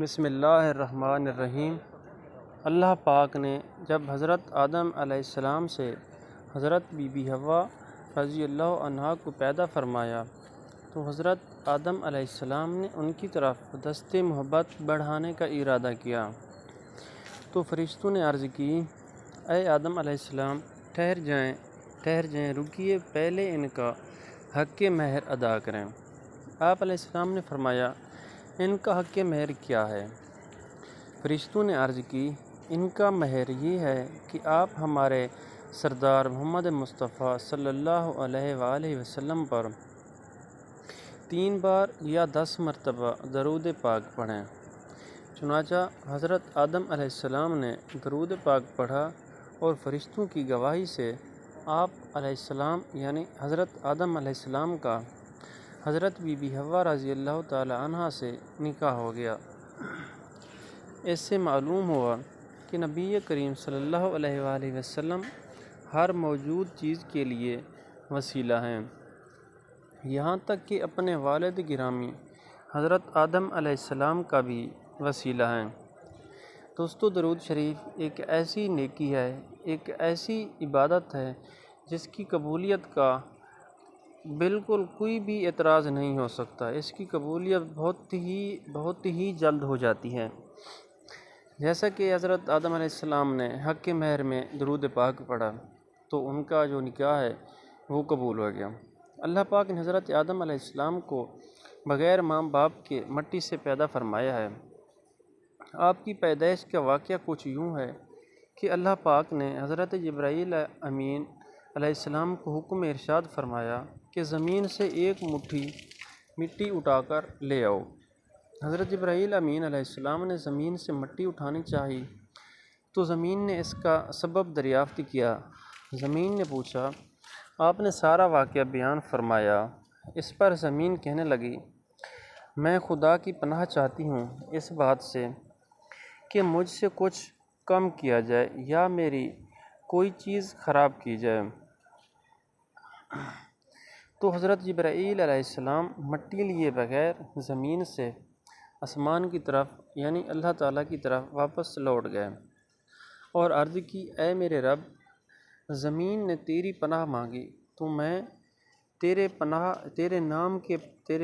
بسم اللہ الرحمن الرحیم۔ اللہ پاک نے جب حضرت آدم علیہ السلام سے حضرت بی بی حوا رضی اللہ عنہا کو پیدا فرمایا تو حضرت آدم علیہ السلام نے ان کی طرف دست محبت بڑھانے کا ارادہ کیا تو فرشتوں نے عرض کی، اے آدم علیہ السلام ٹھہر جائیں، رکیے، پہلے ان کا حق مہر ادا کریں۔ آپ علیہ السلام نے فرمایا، ان کا حق مہر کیا ہے؟ فرشتوں نے عرض کی، ان کا مہر یہ ہے کہ آپ ہمارے سردار محمد مصطفیٰ صلی اللہ علیہ وآلہ وسلم پر 3 بار یا 10 مرتبہ درود پاک پڑھیں۔ چنانچہ حضرت آدم علیہ السلام نے درود پاک پڑھا اور فرشتوں کی گواہی سے آپ علیہ السلام یعنی حضرت آدم علیہ السلام کا حضرت بی بی حوا رضی اللہ تعالی عنہا سے نکاح ہو گیا۔ اس سے معلوم ہوا کہ نبی کریم صلی اللہ علیہ وآلہ وسلم ہر موجود چیز کے لیے وسیلہ ہیں، یہاں تک کہ اپنے والد گرامی حضرت آدم علیہ السلام کا بھی وسیلہ ہیں۔ دوستو، درود شریف ایک ایسی نیکی ہے، ایک ایسی عبادت ہے جس کی قبولیت کا بالکل کوئی بھی اعتراض نہیں ہو سکتا۔ اس کی قبولیت بہت ہی جلد ہو جاتی ہے۔ جیسا کہ حضرت آدم علیہ السلام نے حق مہر میں درود پاک پڑھا تو ان کا جو نکاح ہے وہ قبول ہو گیا۔ اللہ پاک نے حضرت آدم علیہ السلام کو بغیر ماں باپ کے مٹی سے پیدا فرمایا ہے۔ آپ کی پیدائش کا واقعہ کچھ یوں ہے کہ اللہ پاک نے حضرت جبرائیل امین علیہ السلام کو حکم ارشاد فرمایا کہ زمین سے ایک مٹھی مٹی اٹھا کر لے آؤ۔ حضرت جبرائیل امین علیہ السلام نے زمین سے مٹی اٹھانی چاہی تو زمین نے اس کا سبب دریافت کیا۔ زمین نے پوچھا، آپ نے سارا واقعہ بیان فرمایا۔ اس پر زمین کہنے لگی، میں خدا کی پناہ چاہتی ہوں اس بات سے کہ مجھ سے کچھ کم کیا جائے یا میری کوئی چیز خراب کی جائے۔ تو حضرت جبرائیل علیہ السلام مٹی لیے بغیر زمین سے آسمان کی طرف یعنی اللہ تعالیٰ کی طرف واپس لوٹ گئے اور عرض کی، اے میرے رب، زمین نے تیری پناہ مانگی تو میں تیرے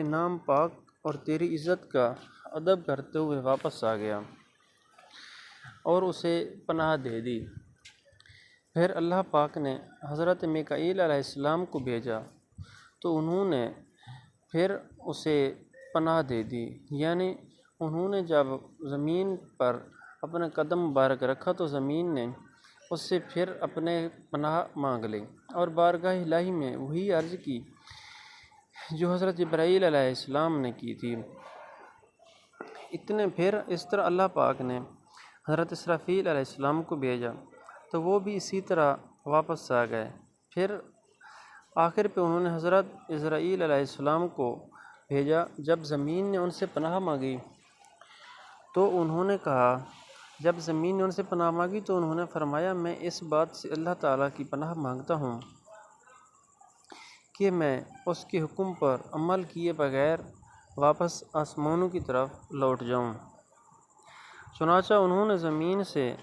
نام پاک اور تیری عزت کا ادب کرتے ہوئے واپس آ گیا اور اسے پناہ دے دی۔ پھر اللہ پاک نے حضرت میکائیل علیہ السلام کو بھیجا تو انہوں نے پھر اسے پناہ دے دی، یعنی انہوں نے جب زمین پر اپنا قدم مبارک رکھا تو زمین نے اس سے پھر اپنے پناہ مانگ لی اور بارگاہ الہی میں وہی عرض کی جو حضرت جبرائیل علیہ السلام نے کی تھی۔ پھر اس طرح اللہ پاک نے حضرت اسرافیل علیہ السلام کو بھیجا تو وہ بھی اسی طرح واپس آ گئے۔ پھر آخر پہ انہوں نے حضرت عزرائیل علیہ السلام کو بھیجا۔ جب زمین نے ان سے پناہ مانگی تو انہوں نے فرمایا، میں اس بات سے اللہ تعالیٰ کی پناہ مانگتا ہوں کہ میں اس کے حکم پر عمل کیے بغیر واپس آسمانوں کی طرف لوٹ جاؤں۔ چنانچہ انہوں نے زمین سے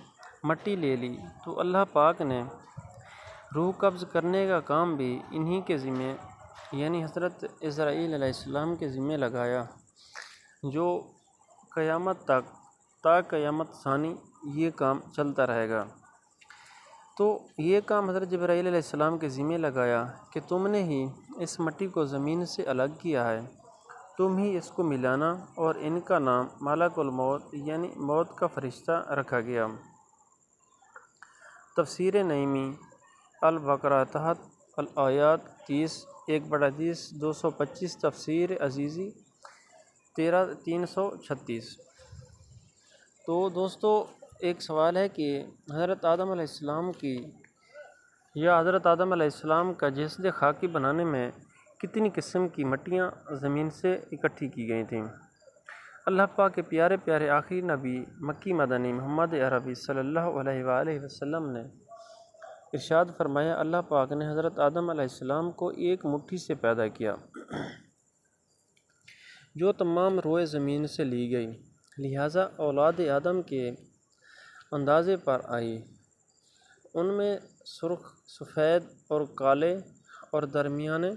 مٹی لے لی تو اللہ پاک نے روح قبض کرنے کا کام بھی انہی کے ذمہ یعنی حضرت عزرائیل علیہ السلام کے ذمہ لگایا، جو قیامت تک تا قیامت ثانی یہ کام چلتا رہے گا۔ تو یہ کام حضرت جبرائیل علیہ السلام کے ذمہ لگایا کہ تم نے ہی اس مٹی کو زمین سے الگ کیا ہے، تم ہی اس کو ملانا، اور ان کا نام ملک الموت یعنی موت کا فرشتہ رکھا گیا۔ تفسیر نعیمی البقرہ تحت الآیات 30 1/30 225 تفسیر عزیزی 336۔ تو دوستو، ایک سوال ہے کہ حضرت آدم علیہ السلام کا جسد خاکی بنانے میں کتنی قسم کی مٹیاں زمین سے اکٹھی کی گئی تھیں؟ اللہ پاک کے پیارے پیارے آخری نبی مکی مدنی محمد عربی صلی اللہ علیہ وآلہ وسلم نے ارشاد فرمایا، اللہ پاک نے حضرت آدم علیہ السلام کو ایک مٹھی سے پیدا کیا جو تمام روئے زمین سے لی گئی۔ لہٰذا اولاد آدم کے اندازے پر آئی۔ ان میں سرخ، سفید اور کالے اور درمیانے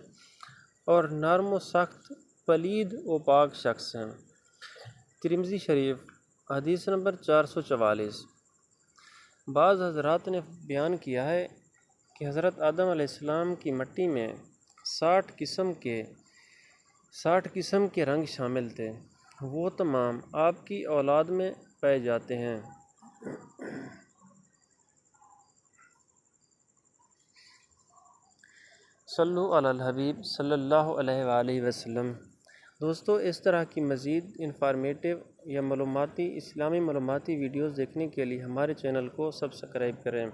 اور نرم و سخت، پلید و پاک شخص ہیں۔ ترمذی شریف حدیث نمبر 444۔ بعض حضرات نے بیان کیا ہے کہ حضرت آدم علیہ السلام کی مٹی میں 60 قسم کے رنگ شامل تھے، وہ تمام آپ کی اولاد میں پائے جاتے ہیں۔ صلو علی الحبیب صلی اللہ علیہ وآلہ وسلم۔ دوستو، اس طرح کی مزید انفارمیٹیو یا اسلامی معلوماتی ویڈیوز دیکھنے کے لیے ہمارے چینل کو سبسکرائب کریں۔